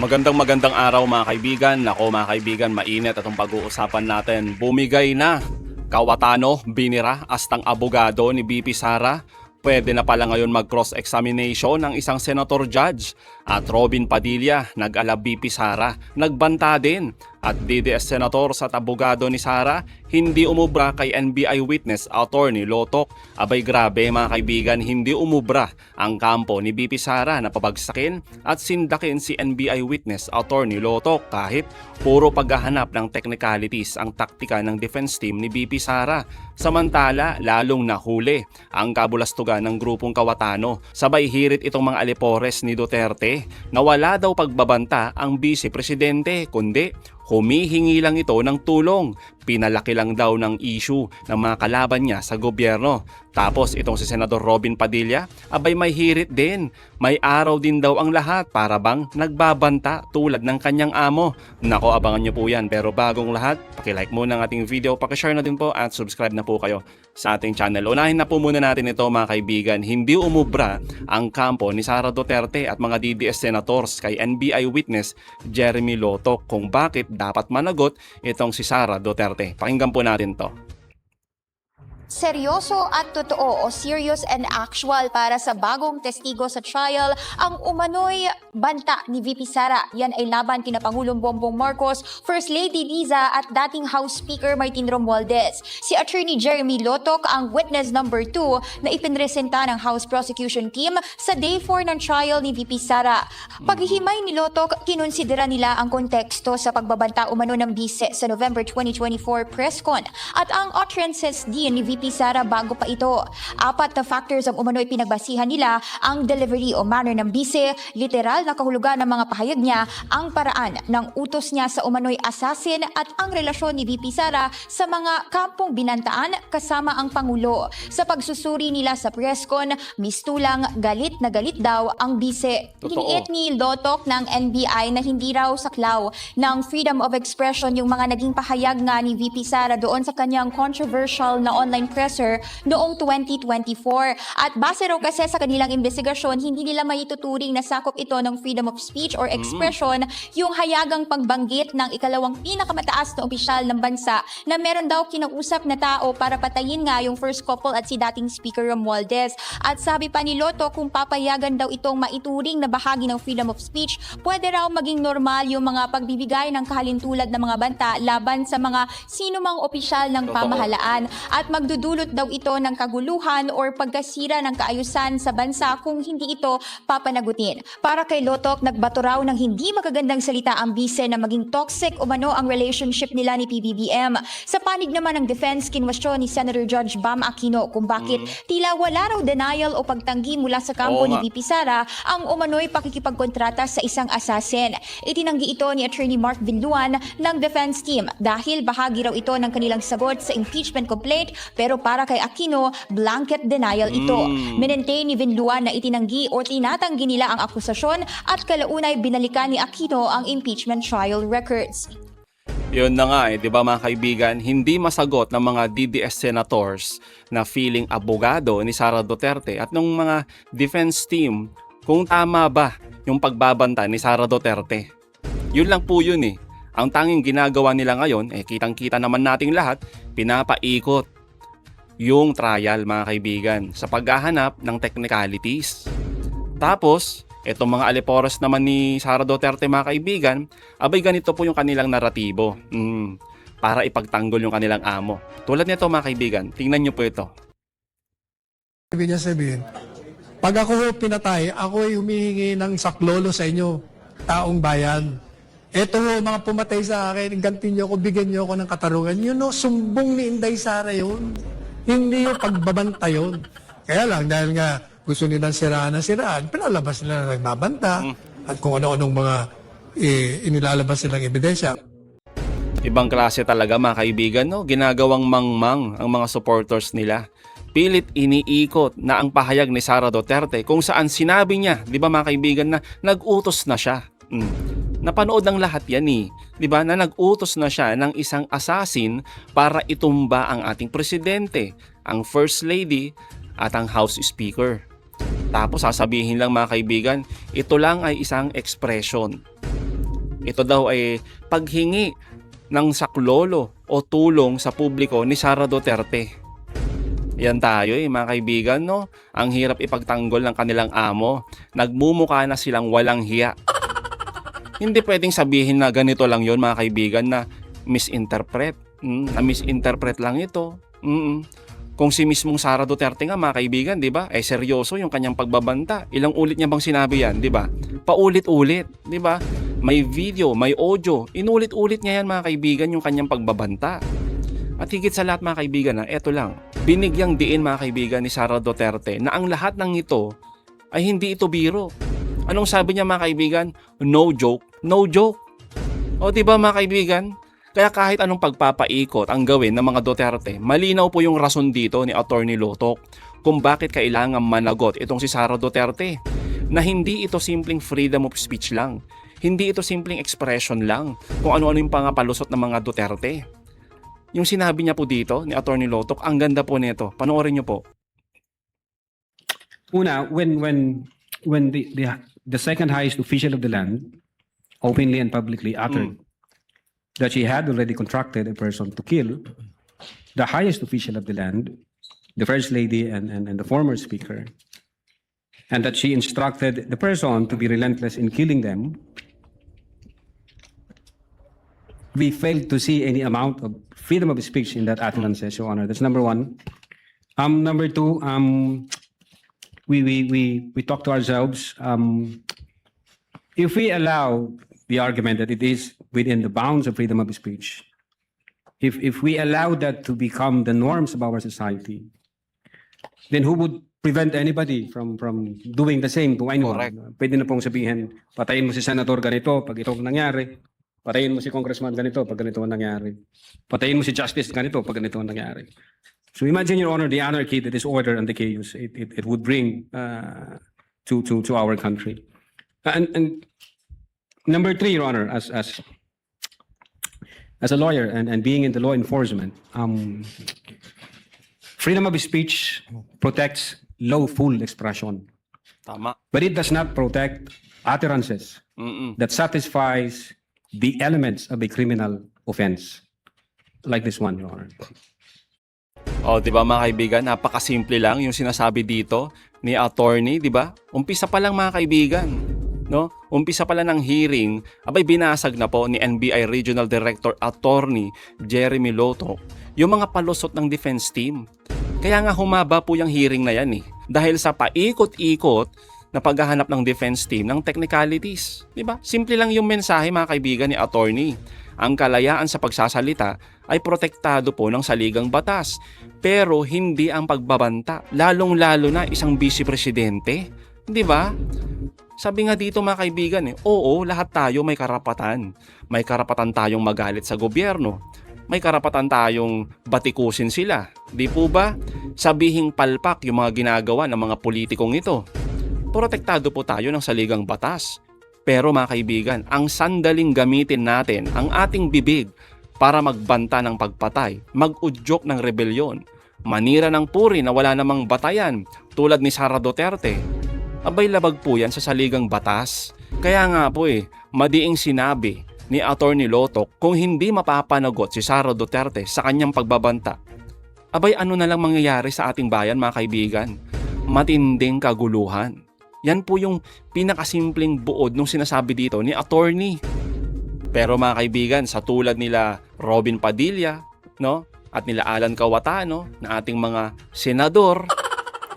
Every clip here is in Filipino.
Magandang araw mga kaibigan. Nako mga kaibigan, mainit atong pag-uusapan natin. Bumigay na. Kawatano, binira, astang abogado ni BP Sara. Pwede na pala ngayon mag-cross-examination ng isang senator judge. At Robin Padilla, nag-alab BP Sara, nagbanta din. At DDS senator sa abogado ni Sara, hindi umubra kay NBI witness attorney Lotok. Abay grabe mga kaibigan, hindi umubra ang kampo ni BP Sara na pabagsakin at sindakin si NBI witness attorney Lotok kahit puro paghahanap ng technicalities ang taktika ng defense team ni BP Sara. Samantala, lalong nahuli ang kabulastugan ng grupong Kawatano. Sabay hirit itong mga alipores ni Duterte na wala daw pagbabanta ang vice presidente kundi humihingi lang ito ng tulong. Pinalaki lang daw ng issue ng mga kalaban niya sa gobyerno. Tapos itong si Senador Robin Padilla, abay may hirit din. May araw din daw ang lahat para bang nagbabanta tulad ng kanyang amo. Nako, abangan nyo po yan. Pero bagong lahat, pakilike muna ang ating video, pakishare na din po at subscribe na po kayo sa ating channel. Unahin na po muna natin ito mga kaibigan. Hindi umubra ang kampo ni Sara Duterte at mga DDS senators kay NBI witness Jeremy Lotok kung bakit dapat managot itong si Sara Duterte. Pakinggan po natin to. Seryoso at totoo o serious and actual para sa bagong testigo sa trial ang umano'y banta ni VP Sara. Yan ay laban kina Pangulong Bongbong Marcos, First Lady Liza at dating House Speaker Martin Romualdez. Si Attorney Jeremy Lotok ang witness number 2 na ipinresenta ng House Prosecution Team sa Day 4 ng trial ni VP Sara. Paghihimay ni Lotok, kinonsidera nila ang konteksto sa pagbabanta umano ng bise sa November 2024 press con at ang utterances din ni VP Sara bago pa ito. Apat na factors ang umano'y pinagbasihan nila: ang delivery o manner ng bise, literal na kahulugan ng mga pahayag niya, ang paraan ng utos niya sa umano'y assassin at ang relasyon ni VP Sara sa mga kampong binantaan kasama ang Pangulo. Sa pagsusuri nila sa presscon, mistulang galit na galit daw ang bise. Hiniit ni Lotok ng NBI na hindi raw saklaw ng freedom of expression yung mga naging pahayag nga ni VP Sara doon sa kanyang controversial na online presser noong 2024. At base raw kasi sa kanilang investigasyon, hindi nila maituturing na sakop ito ng freedom of speech or expression yung hayagang pagbanggit ng ikalawang pinakamataas na opisyal ng bansa na meron daw kinausap na tao para patayin nga yung first couple at si dating Speaker Romualdez. At sabi pa ni Loto, kung papayagan daw itong maituring na bahagi ng freedom of speech, pwede raw maging normal yung mga pagbibigay ng kahalintulad ng mga banta laban sa mga sinumang opisyal ng pamahalaan at magdudulot daw ito ng kaguluhan or pagkasira ng kaayusan sa bansa kung hindi ito papanagutin. Para kay Lotok, nagbato raw ng hindi magagandang salita ang bise na maging toxic umano ang relationship nila ni PBBM. Sa panig naman ng defense, kinwestiyon ni Senator Judge Bam Aquino kung bakit tila wala raw denial o pagtanggi mula sa kampo ni VP Sara ang umano'y pakikipagkontrata sa isang assassin. Itinanggi ito ni Attorney Mark Vinluan ng defense team dahil bahagi raw ito ng kanilang sagot sa impeachment complaint, pero para kay Aquino, blanket denial ito. Minentain ni Vinluan na itinanggi o tinatanggi nila ang akusasyon at kalaunay binalikan ni Aquino ang impeachment trial records. Yun na nga di ba mga kaibigan, hindi masagot ng mga DDS senators na feeling abogado ni Sara Duterte at ng mga defense team kung tama ba yung pagbabanta ni Sara Duterte. Yun lang po yun eh. Ang tanging ginagawa nila ngayon, kitang-kita naman nating lahat, pinapaikot yung trial mga kaibigan sa paghahanap ng technicalities. Tapos, etong mga alipores naman ni Sara Duterte mga kaibigan, abay ganito po yung kanilang naratibo para ipagtanggol yung kanilang amo. Tulad nito mga kaibigan, tingnan nyo po ito. Ibig niya sabihin, pag ako pinatay, ako ay humihingi ng saklolo sa inyo, taong bayan. Eto mga pumatay sa akin, ganti niyo ako, bigyan niyo ako ng katarungan. Yun sumbong ni Inday Sara yun. Hindi yung pagbabanta yun. Kaya lang, dahil nga gusto nilang siraan, pinalabas nila na nagbabanta at kung ano-anong mga inilalabas nilang ebidensya. Ibang klase talaga mga kaibigan, no? Ginagawang mangmang ang mga supporters nila. Pilit iniikot na ang pahayag ni Sara Duterte kung saan sinabi niya, di ba mga kaibigan, na nag-utos na siya. Napanood ng lahat yan di ba, na nag-utos na siya ng isang assassin para itumba ang ating presidente, ang First Lady at ang House Speaker. Tapos sasabihin lang mga kaibigan, ito lang ay isang expression. Ito daw ay paghingi ng saklolo o tulong sa publiko ni Sara Duterte. Yan tayo mga kaibigan, no? Ang hirap ipagtanggol ng kanilang amo. Nagmumukha na silang walang hiya. Hindi pwedeng sabihin na ganito lang yon mga kaibigan, na misinterpret. Na misinterpret lang ito. Kung si mismong Sara Duterte nga mga kaibigan, di ba? Seryoso yung kanyang pagbabanta. Ilang ulit niya bang sinabi yan, di ba? Paulit-ulit, di ba? May video, may audio. Inulit-ulit niya yan mga kaibigan yung kanyang pagbabanta. At higit sa lahat mga kaibigan, eto lang. Binigyang diin mga kaibigan ni Sara Duterte na ang lahat ng ito ay hindi ito biro. Anong sabi niya mga kaibigan? No joke, no joke. O di ba mga kaibigan? Kaya kahit anong pagpapaikot ang gawin ng mga Duterte, malinaw po yung rason dito ni Attorney Lotok kung bakit kailangan managot itong si Sara Duterte. Na hindi ito simpleng freedom of speech lang. Hindi ito simpleng expression lang kung ano-ano yung pangapalusot ng mga Duterte. Yung sinabi niya po dito ni Attorney Lotok, ang ganda po nito. Panoorin niyo po. Una, when the second highest official of the land openly and publicly uttered that she had already contracted a person to kill the highest official of the land, the First Lady and the former Speaker, and that she instructed the person to be relentless in killing them, we failed to see any amount of freedom of speech in that utterances, Your Honor. That's number one. Number two, we talk to ourselves. If we allow the argument that it is within the bounds of freedom of speech, if we allow that to become the norms of our society, then who would prevent anybody from doing the same to anyone? Correct. Pwede na pong sabihin, patayin mo si senator ganito pag itong nangyari. Patayin mo si congressman ganito pag ganito ang nangyari. Patayin mo si justice ganito pag ganito ang nangyari. So imagine, Your Honor, the anarchy, the disorder, and the chaos it would bring to our country. And number three, Your Honor, as a lawyer and being in the law enforcement, freedom of speech protects lawful expression, Tama. but it does not protect utterances that satisfies the elements of a criminal offense, like this one, Your Honor. O, di ba mga kaibigan, napakasimple lang yung sinasabi dito ni attorney, di ba? Umpisa pa lang mga kaibigan, no? Umpisa pa lang ng hearing, abay binasag na po ni NBI Regional Director Attorney Jeremy Lotok yung mga palusot ng defense team. Kaya nga humaba po yung hearing na yan dahil sa paikot-ikot na paghahanap ng defense team ng technicalities. Di ba? Simple lang yung mensahe mga kaibigan ni attorney. Ang kalayaan sa pagsasalita ay protektado po ng saligang batas. Pero hindi ang pagbabanta, lalong-lalo na isang vice presidente. Di ba? Sabi nga dito mga kaibigan oo, lahat tayo may karapatan. May karapatan tayong magalit sa gobyerno. May karapatan tayong batikusin sila. Di po ba? Sabihing palpak yung mga ginagawa ng mga politikong ito. Protektado po tayo ng saligang batas. Pero mga kaibigan, ang sandaling gamitin natin ang ating bibig para magbanta ng pagpatay, mag-udyok ng rebelyon, manira ng puri na wala namang batayan tulad ni Sara Duterte, abay labag po yan sa saligang batas. Kaya nga po madiing sinabi ni Attorney Lotok kung hindi mapapanagot si Sara Duterte sa kanyang pagbabanta, abay ano na lang mangyayari sa ating bayan mga kaibigan? Matinding kaguluhan. Yan po yung pinakasimpleng buod nung sinasabi dito ni attorney. Pero mga kaibigan, sa tulad nila Robin Padilla, no? At nila Alan Cayetano, na ating mga senador,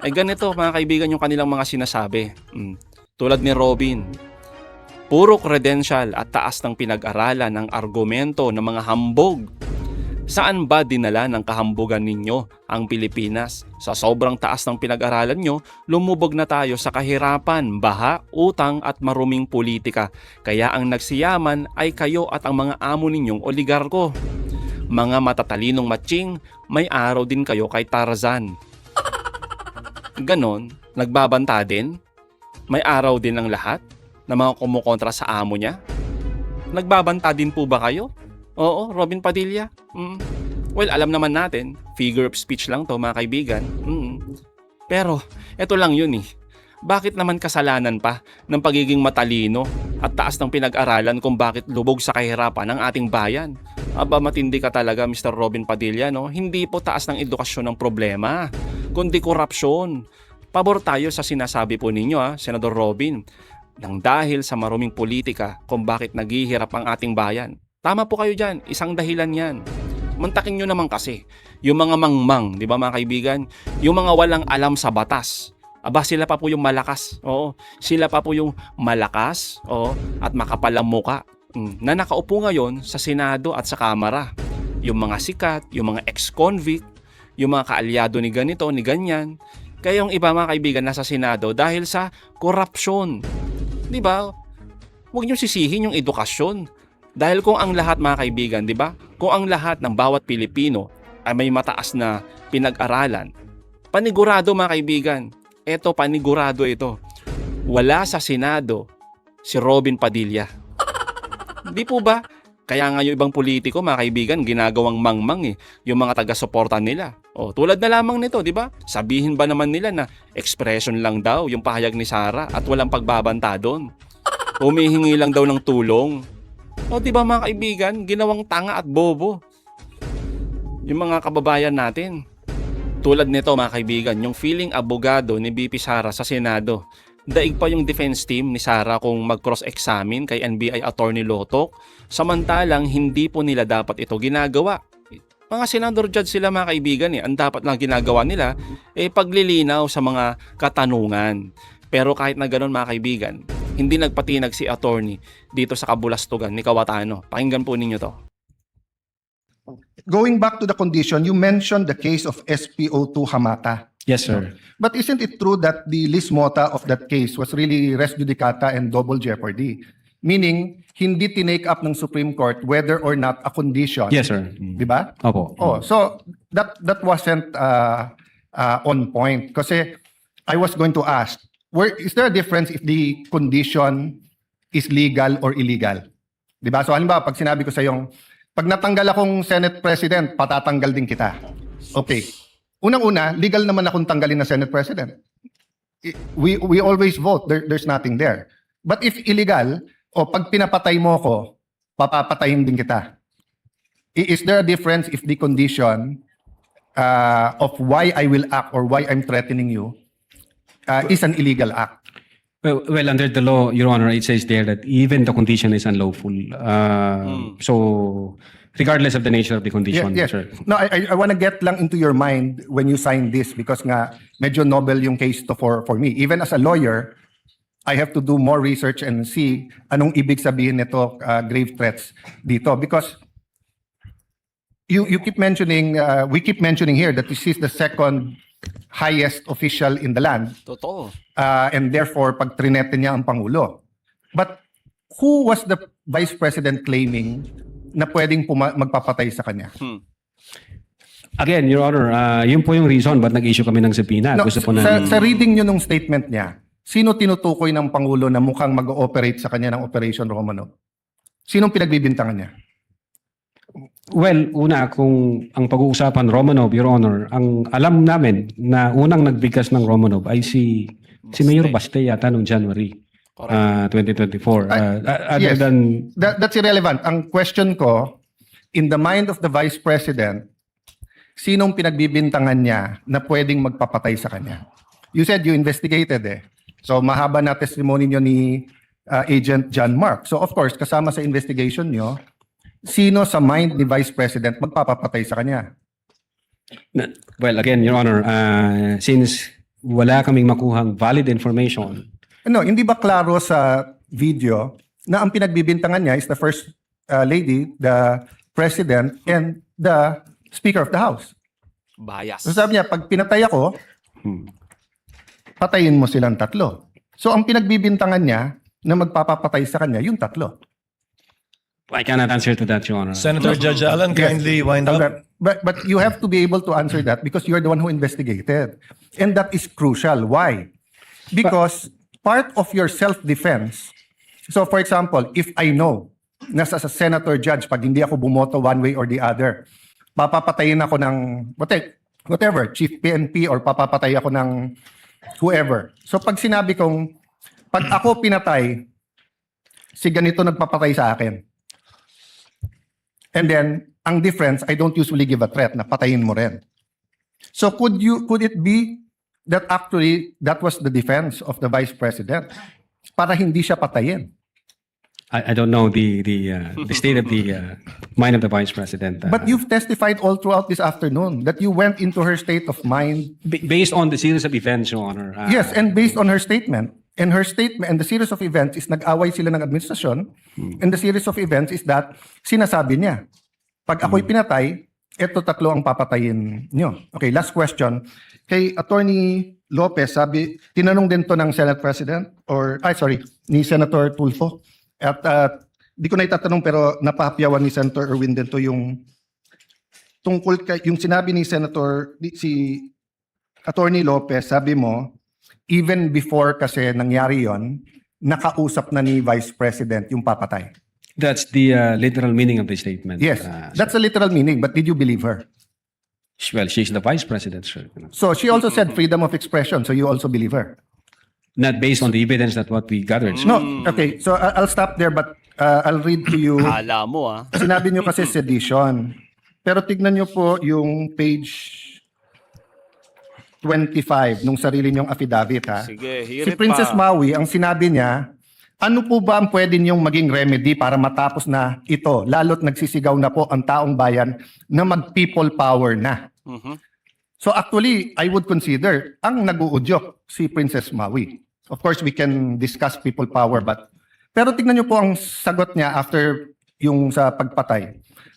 ay ganito mga kaibigan yung kanilang mga sinasabi. Tulad ni Robin, puro credential at taas ng pinag-aralan ng argumento ng mga hambog. Saan ba dinala ng kahambugan ninyo ang Pilipinas? Sa sobrang taas ng pinag-aralan nyo, lumubog na tayo sa kahirapan, baha, utang at maruming politika. Kaya ang nagsiyaman ay kayo at ang mga amo ninyong oligarko. Mga matatalinong matching, may araw din kayo kay Tarzan. Ganon, nagbabanta din? May araw din ang lahat na mga kumukontra sa amo niya? Nagbabanta din po ba kayo? Oo, Robin Padilla. Well, alam naman natin, figure of speech lang to mga kaibigan. Pero, eto lang yun Bakit naman kasalanan pa ng pagiging matalino at taas ng pinag-aralan kung bakit lubog sa kahirapan ng ating bayan. Aba, matindi ka talaga, Mr. Robin Padilla, no? Hindi po taas ng edukasyon ng problema, kundi korupsyon. Pabor tayo sa sinasabi po ninyo, Senador Robin, nang dahil sa maruming politika kung bakit naghihirap ang ating bayan. Tama po kayo dyan, isang dahilan yan. Mantakin nyo naman kasi, yung mga mangmang, di ba mga kaibigan? Yung mga walang alam sa batas. Aba, sila pa po yung malakas. Oo, sila pa po yung malakas, at makapalang muka. Na nakaupo ngayon sa Senado at sa Kamara. Yung mga sikat, yung mga ex-convict, yung mga kaalyado ni ganito, ni ganyan. Kaya yung iba mga kaibigan nasa Senado dahil sa korupsyon. Di ba? Huwag nyo sisihin yung edukasyon. Dahil kung ang lahat mga kaibigan, di ba? Kung ang lahat ng bawat Pilipino ay may mataas na pinag-aralan, panigurado mga kaibigan, eto panigurado ito, wala sa Senado si Robin Padilla. Di po ba? Kaya nga yung ibang politiko mga kaibigan ginagawang mangmang yung mga taga-suporta nila. Tulad na lamang nito, di ba? Sabihin ba naman nila na expression lang daw yung pahayag ni Sara at walang pagbabanta doon. Humihingi lang daw ng tulong. Di ba mga kaibigan, ginawang tanga at bobo yung mga kababayan natin. Tulad nito mga kaibigan, yung feeling abogado ni BP Sara sa Senado. Daig pa yung defense team ni Sara kung mag-cross-examine kay NBI Attorney Lotok. Samantalang hindi po nila dapat ito ginagawa. Mga senador judge sila mga kaibigan Ang dapat lang ginagawa nila paglilinaw sa mga katanungan. Pero kahit na ganoon mga kaibigan, hindi nagpatinag si attorney dito sa kabulastugan ni Cayetano. Pakinggan po ninyo to. Going back to the condition, you mentioned the case of SPO2 Hamata. Yes, sir. But isn't it true that the lis mota of that case was really res judicata and double jeopardy? Meaning, hindi tinake up ng Supreme Court whether or not a condition. Yes, sir. Di ba? Opo. So that wasn't on point. Kasi I was going to ask, is there a difference if the condition is legal or illegal? Di ba? So halimbawa, pag sinabi ko sa yung, pag natanggal akong Senate President, patatanggal din kita. Okay. Unang-una, legal naman akong tanggalin na Senate President. We always vote. There's nothing there. But if illegal, pag pinapatay mo ko, papapatayin din kita. Is there a difference if the condition of why I will act or why I'm threatening you is an illegal act? Well, under the law, Your Honor, it says there that even the condition is unlawful. So, regardless of the nature of the condition, Yes. sir. No, I want to get lang into your mind when you sign this because nga medyo novel yung case to for me. Even as a lawyer, I have to do more research and see anong ibig sabihin nito grave threats dito because you keep mentioning we keep mentioning here that this is the second highest official in the land. Totoo. And therefore pag trinete niya ang pangulo. But who was the vice president claiming na pwedeng magpapatay sa kanya? Again, Your Honor, yun po yung reason ba't nag-issue kami ng subpoena. No, Gusto po sa reading nyo nung statement niya, sino tinutukoy ng Pangulo na mukhang mag-ooperate sa kanya ng Operation Romanov? Sinong pinagbibintangan niya? Well, una, kung ang pag-uusapan Romanov, Your Honor, ang alam namin na unang nagbigkas ng Romanov ay si Mayor Baste yata noong January 2024. Other Yes. than... That's irrelevant. Ang question ko, in the mind of the Vice President, sinong pinagbibintangan niya na pwedeng magpapatay sa kanya? You said you investigated So mahaba na testimony niyo ni Agent John Mark. So of course, kasama sa investigation niyo, sino sa mind ni Vice President magpapapatay sa kanya? Well, again, Your Honor, since wala kaming makuhang valid information, No, hindi ba klaro sa video na ang pinagbibintangan niya is the First Lady, the President, and the Speaker of the House? Bias. So sabi niya, pag pinatay ako, patayin mo silang tatlo. So ang pinagbibintangan niya na magpapapatay sa kanya, yung tatlo. I cannot answer to that, Your Honor. Senator Judge Allen, kindly wind up. But you have to be able to answer that because you're the one who investigated. And that is crucial. Why? Because part of your self-defense, so for example, if I know na sa senator judge, pag hindi ako bumoto one way or the other, papapatayin ako ng whatever, chief PNP or papapatay ako ng whoever. So pag sinabi kong, pag ako pinatay, si ganito nagpapatay sa akin. And then, ang difference, I don't usually give a threat na patayin mo rin. So could it be that actually that was the defense of the Vice President para hindi siya patayin? I don't know the state of the mind of the Vice President. But you've testified all throughout this afternoon that you went into her state of mind. Based on the series of events, Your Honor. Yes, and based on her statement. And her statement and the series of events is nag-away sila ng administrasyon. And the series of events is that sinasabi niya, pag ako'y pinatay, eto tatlo ang papatayin nyo. Okay, last question. Kay Attorney Lopez, sabi, tinanong din to ng Senate President ni Senator Tulfo. At di ko na itatanong pero napahapyawan ni Senator Erwin din to yung tungkol yung sinabi ni si Attorney Lopez, sabi mo, even before kasi nangyari yon, nakausap na ni Vice President yung papatay. That's the literal meaning of the statement. Yes, that's a literal meaning, but did you believe her? Well, she's the Vice President, sir. So she also said freedom of expression, so you also believe her? Not based on the evidence that what we gathered. sir. No, okay, so I'll stop there but I'll read to you. Kala mo Sinabi nyo kasi sedition. Pero tignan nyo po yung page 25 nung sarili nyong affidavit ha. Sige, Si hirit Princess pa. Maui, ang sinabi niya, ano po ba ang pwede niyong maging remedy para matapos na ito? Lalo't nagsisigaw na po ang taong bayan na mag-people power na. Mhm. So actually, I would consider ang nag-uudyok si Princess Maui. Of course, we can discuss people power, pero tignan niyo po ang sagot niya after yung sa pagpatay.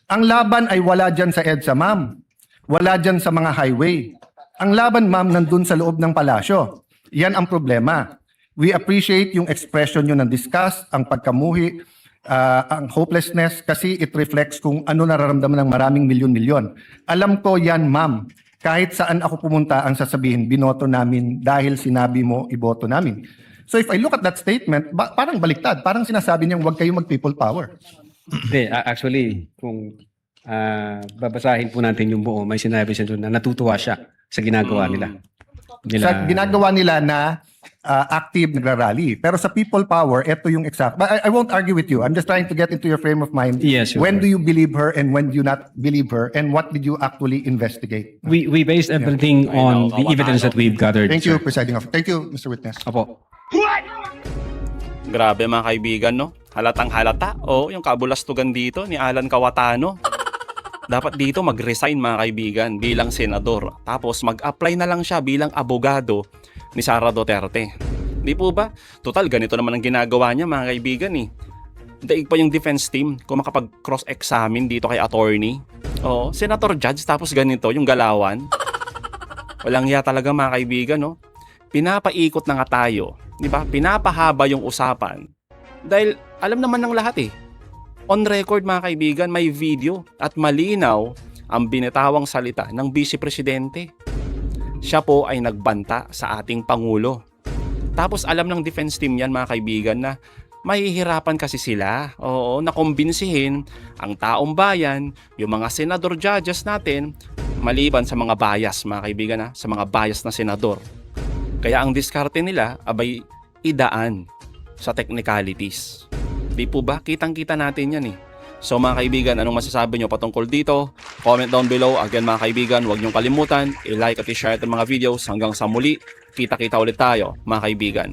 Ang laban ay wala dyan sa EDSA, ma'am. Wala dyan sa mga highway. Ang laban, ma'am, nandun sa loob ng palasyo. Yan ang problema. We appreciate yung expression nyo ng disgust, ang pagkamuhi, ang hopelessness, kasi it reflects kung ano nararamdaman ng maraming milyon-milyon. Alam ko yan, ma'am. Kahit saan ako pumunta, ang sasabihin, binoto namin dahil sinabi mo, iboto namin. So if I look at that statement, parang baliktad. Parang sinasabi niyang huwag kayong mag-people power. Hindi, actually, kung babasahin po natin yung buo, may sinabi siya doon na natutuwa siya sa ginagawa nila. Sa ginagawa nila na active nagrarally. Pero sa people power, ito yung exact. But I won't argue with you. I'm just trying to get into your frame of mind. Yes, Your When Honor. do you believe her and when do you not believe her? And what did you actually investigate? We based everything on the evidence that we've gathered. Thank you, sir. Presiding Officer. Thank you, Mr. Witness. Opo. Grabe mga kaibigan, no? Halatang halata. Oh, yung kabulastugan dito ni Alan Cawatano. Dapat dito mag-resign mga kaibigan bilang senador. Tapos mag-apply na lang siya bilang abogado ni Sara Duterte. Di po ba? Total, ganito naman ang ginagawa niya mga kaibigan eh. Daig pa yung defense team kung makapag cross-examine dito kay attorney. Oo, senator judge tapos ganito yung galawan. Walang hiya talaga mga kaibigan, no? Pinapaikot na nga tayo. Di ba? Pinapahaba yung usapan. Dahil alam naman ng lahat eh. On record mga kaibigan, may video at malinaw ang binitawang salita ng Vice Presidente. Siya po ay nagbanta sa ating Pangulo. Tapos alam ng defense team yan mga kaibigan na mahihirapan kasi sila. Oo, na kumbinsihin ang taong bayan, yung mga senador judges natin, maliban sa mga bias mga kaibigan sa mga bias na senador. Kaya ang diskarte nila abay idaan sa technicalities. Di po ba? Kitang-kita natin yan eh. So mga kaibigan, anong masasabi nyo patungkol dito? Comment down below. Again mga kaibigan, huwag nyong kalimutan, i-like at i-share itong mga videos. Hanggang sa muli, kita-kita ulit tayo mga kaibigan.